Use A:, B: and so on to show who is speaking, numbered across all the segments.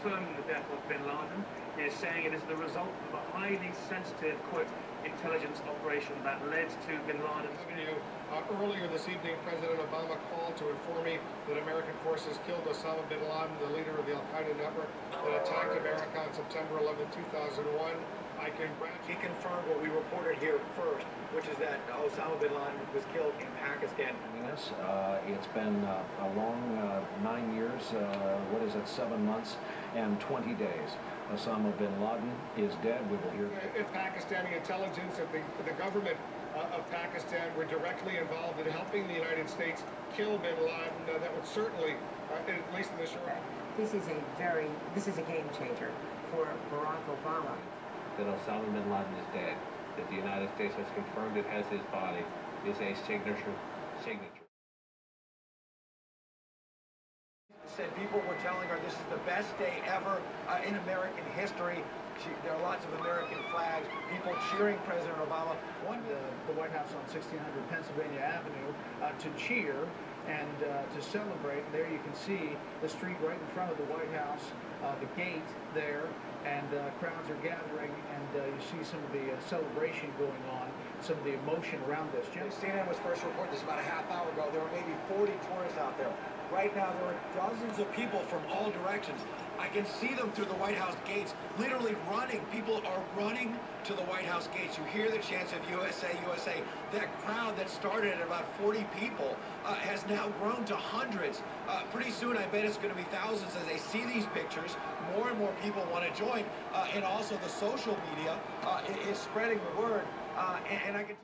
A: confirming the death of Bin Laden. He is saying it is the result of a highly sensitive, quote, intelligence operation that led to Bin Laden.
B: Earlier this evening, President Obama called to inform me that American forces killed Osama Bin Laden, the leader of the Al-Qaeda network that attacked America on September 11, 2001.
C: He confirmed what we reported here first, which is that Osama Bin Laden was killed in Pakistan.
D: Yes, it's been a long 9 years, 7 months and 20 days. Osama Bin Laden is dead. We will hear.
B: If Pakistani intelligence, if the government of Pakistan were directly involved in helping the United States kill Bin Laden, that would certainly, at least in the short run.
E: This is a game changer for Barack Obama.
F: That Osama Bin Laden is dead, that the United States has confirmed it has his body, is a signature.
C: Said people were telling her this is the best day ever in American history. There are lots of American flags, people cheering President Obama.
G: The White House on 1600 Pennsylvania Avenue to cheer and to celebrate. There you can see the street right in front of the White House, the gate there, and crowds are gathering, and you see some of the celebration going on, some of the emotion around this.
C: CNN was first reported this about a half hour ago. There were maybe 40 tourists out there. Right now, there are dozens of people from all directions. I can see them through the White House gates, literally running. People are running to the White House gates. You hear the chants of USA, USA. That crowd that started at about 40 people has now grown to hundreds. Pretty soon, I bet it's going to be thousands as they see these pictures. More and more people want to join. And also the social media is spreading the word. And I can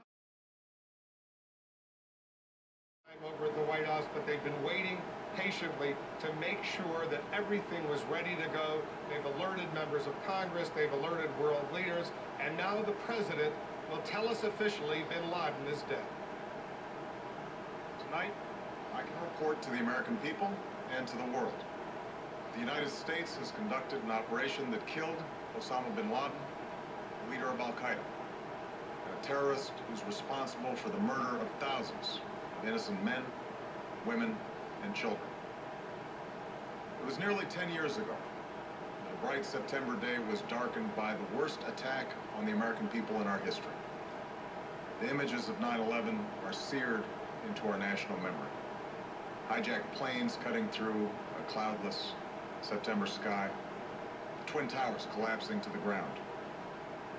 B: over at the White House, but they've been waiting patiently to make sure that everything was ready to go. They've alerted members of Congress, they've alerted world leaders, and now the president will tell us officially Bin Laden is dead.
H: Tonight, I can report to the American people and to the world. The United States has conducted an operation that killed Osama Bin Laden, the leader of Al-Qaeda, a terrorist who's responsible for the murder of thousands of innocent men, women, and children. It was nearly 10 years ago. A bright September day was darkened by the worst attack on the American people in our history. The images of 9/11 are seared into our national memory. Hijacked planes cutting through a cloudless September sky, the Twin Towers collapsing to the ground,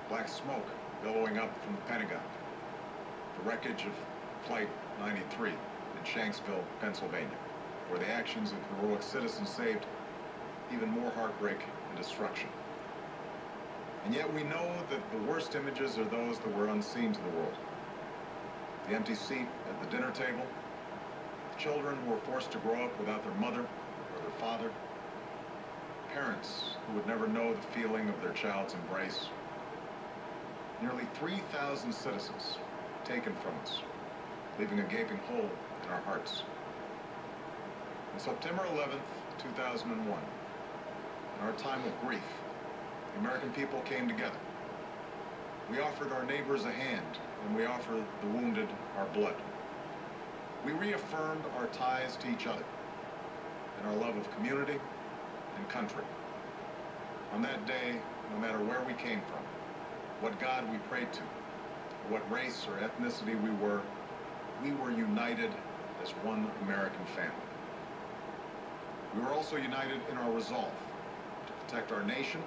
H: black smoke billowing up from the Pentagon, the wreckage of Flight 93 in Shanksville, Pennsylvania, where the actions of heroic citizens saved even more heartbreak and destruction. And yet we know that the worst images are those that were unseen to the world. The empty seat at the dinner table, the children who were forced to grow up without their mother or their father, parents who would never know the feeling of their child's embrace. Nearly 3,000 citizens taken from us, leaving a gaping hole in our hearts. On September 11th, 2001, in our time of grief, the American people came together. We offered our neighbors a hand, and we offered the wounded our blood. We reaffirmed our ties to each other and our love of community and country. On that day, no matter where we came from, what God we prayed to, or what race or ethnicity we were united as one American family. We were also united in our resolve to protect our nation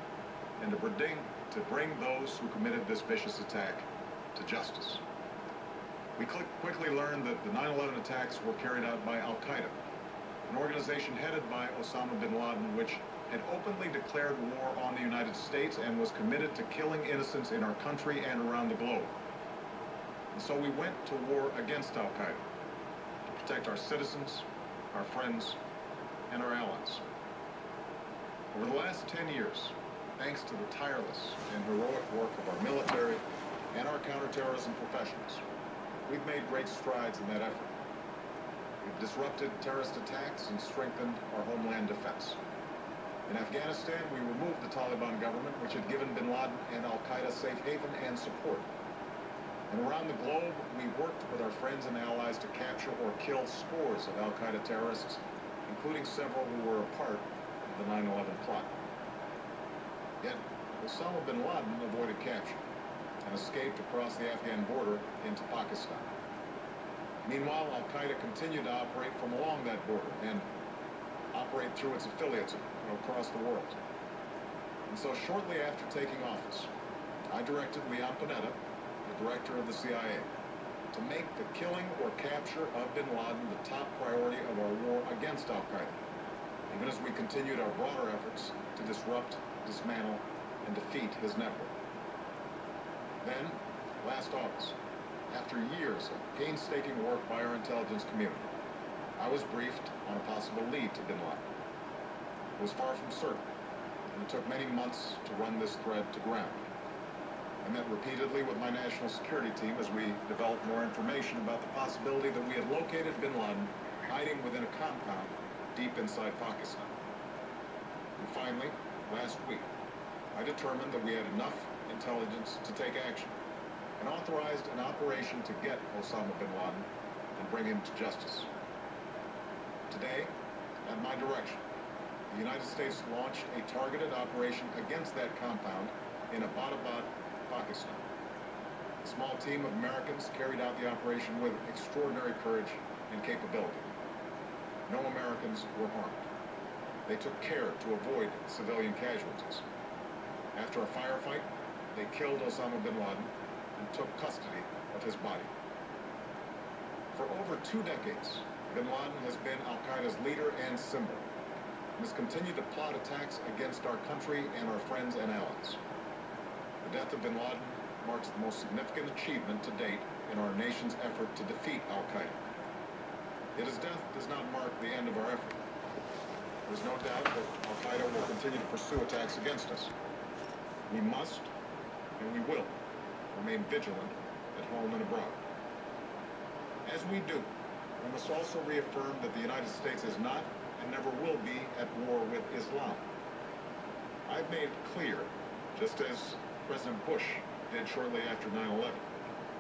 H: and to bring those who committed this vicious attack to justice. We quickly learned that the 9/11 attacks were carried out by Al-Qaeda, an organization headed by Osama Bin Laden, which had openly declared war on the United States and was committed to killing innocents in our country and around the globe. And so we went to war against Al-Qaeda to protect our citizens, our friends, and our allies. Over the last 10 years, thanks to the tireless and heroic work of our military and our counterterrorism professionals, we've made great strides in that effort. We've disrupted terrorist attacks and strengthened our homeland defense. In Afghanistan, we removed the Taliban government, which had given Bin Laden and Al-Qaeda safe haven and support. And around the globe, we worked with our friends and allies to capture or kill scores of Al-Qaeda terrorists, including several who were a part of the 9/11 plot. Yet, Osama Bin Laden avoided capture and escaped across the Afghan border into Pakistan. Meanwhile, Al-Qaeda continued to operate from along that border and operate through its affiliates across the world. And so shortly after taking office, I directed Leon Panetta, the director of the CIA, to make the killing or capture of Bin Laden the top priority of our war against Al-Qaeda, even as we continued our broader efforts to disrupt, dismantle, and defeat his network. Then, last August, after years of painstaking work by our intelligence community, I was briefed on a possible lead to Bin Laden. It was far from certain, and it took many months to run this thread to ground. I met repeatedly with my national security team as we developed more information about the possibility that we had located Bin Laden hiding within a compound deep inside Pakistan. And finally, last week, I determined that we had enough intelligence to take action and authorized an operation to get Osama bin Laden and bring him to justice. Today, at my direction, the United States launched a targeted operation against that compound in Abbottabad, Pakistan. A small team of Americans carried out the operation with extraordinary courage and capability. No Americans were harmed. They took care to avoid civilian casualties. After a firefight, they killed Osama bin Laden and took custody of his body. For over 2 decades, bin Laden has been Al-Qaeda's leader and symbol, and has continued to plot attacks against our country and our friends and allies. The death of bin Laden marks the most significant achievement to date in our nation's effort to defeat Al-Qaeda. Yet his death does not mark the end of our effort. There's no doubt that Al-Qaeda will continue to pursue attacks against us. We must, and we will, remain vigilant at home and abroad. As we do, we must also reaffirm that the United States is not and never will be at war with Islam. I've made clear, just as President Bush did shortly after 9/11,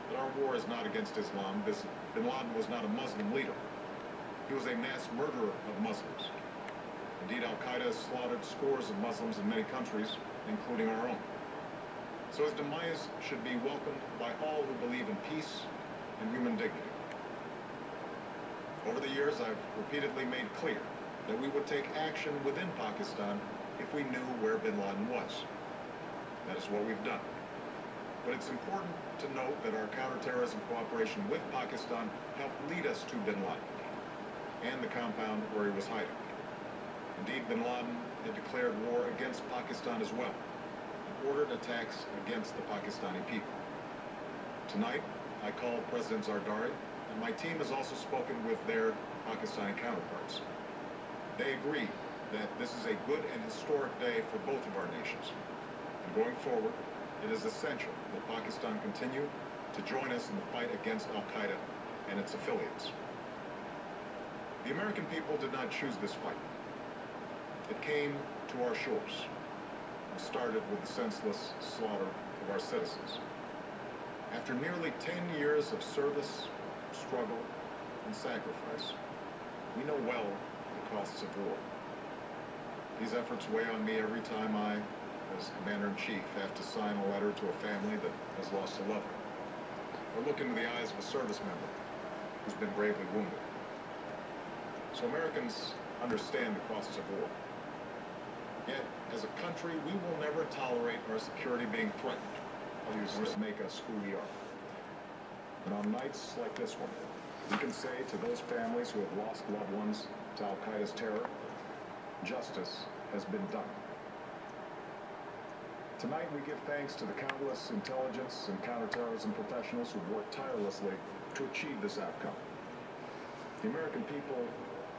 H: that our war is not against Islam. Bin Laden was not a Muslim leader. He was a mass murderer of Muslims. Indeed, Al-Qaeda has slaughtered scores of Muslims in many countries, including our own. So his demise should be welcomed by all who believe in peace and human dignity. Over the years, I've repeatedly made clear that we would take action within Pakistan if we knew where bin Laden was. That is what we've done. But it's important to note that our counterterrorism cooperation with Pakistan helped lead us to bin Laden and the compound where he was hiding. Indeed, bin Laden had declared war against Pakistan as well, and ordered attacks against the Pakistani people. Tonight, I called President Zardari, and my team has also spoken with their Pakistani counterparts. They agree that this is a good and historic day for both of our nations. And going forward, it is essential that Pakistan continue to join us in the fight against Al-Qaeda and its affiliates. The American people did not choose this fight. It came to our shores and started with the senseless slaughter of our citizens. After nearly 10 years of service, struggle, and sacrifice, we know well the costs of war. These efforts weigh on me every time I, as Commander-in-Chief, have to sign a letter to a family that has lost a loved one, or look into the eyes of a service member who's been gravely wounded. So Americans understand the costs of war. Yet, as a country, we will never tolerate our security being threatened. Values make us who we are. And on nights like this one, we can say to those families who have lost loved ones to Al-Qaeda's terror, justice has been done. Tonight, we give thanks to the countless intelligence and counterterrorism professionals who worked tirelessly to achieve this outcome. The American people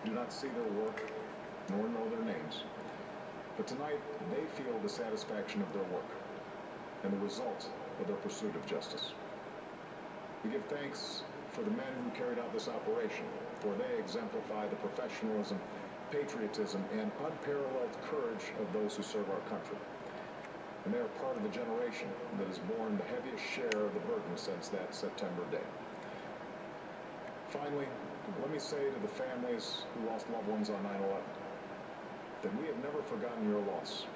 H: do not see their work, nor know their names. But tonight, they feel the satisfaction of their work and the result of their pursuit of justice. We give thanks for the men who carried out this operation, for they exemplify the professionalism, patriotism, and unparalleled courage of those who serve our country. And they are part of the generation that has borne the heaviest share of the burden since that September day. Finally, let me say to the families who lost loved ones on 9/11 that we have never forgotten your loss.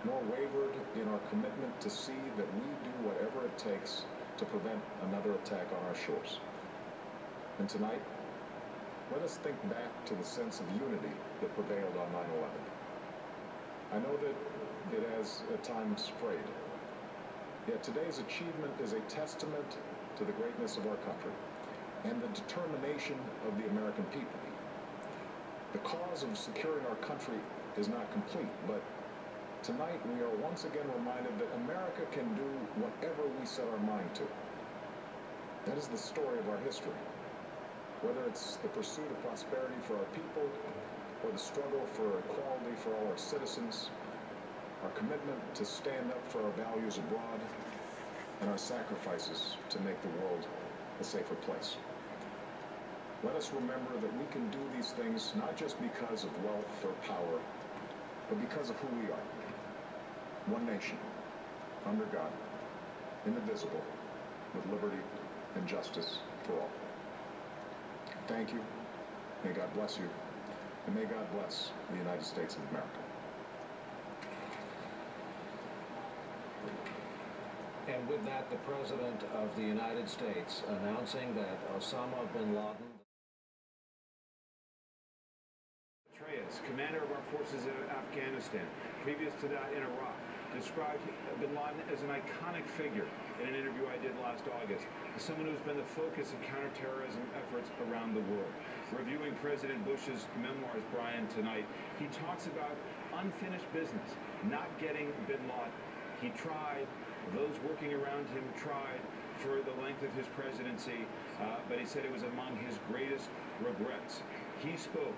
H: nor wavered in our commitment to see that we do whatever it takes to prevent another attack on our shores. And tonight, let us think back to the sense of unity that prevailed on 9/11. I know that it has at times frayed. Yet today's achievement is a testament to the greatness of our country and the determination of the American people. The cause of securing our country is not complete, but tonight we are once again reminded that America can do whatever we set our mind to. That is the story of our history. Whether it's the pursuit of prosperity for our people or the struggle for equality for all our citizens, our commitment to stand up for our values abroad, and our sacrifices to make the world a safer place. Let us remember that we can do these things not just because of wealth or power, but because of who we are. One nation, under God, indivisible, with liberty and justice for all. Thank you. May God bless you. And may God bless the United States of America.
D: And with that, the President of the United States announcing that Osama Bin Laden,
I: commander of our forces in Afghanistan, previous to that in Iraq, described Bin Laden as an iconic figure in an interview I did last August, as someone who's been the focus of counterterrorism efforts around the world. Reviewing President Bush's memoirs, Brian, tonight, he talks about unfinished business, not getting Bin Laden. He tried, those working around him tried for the length of his presidency, but he said it was among his greatest regrets. He spoke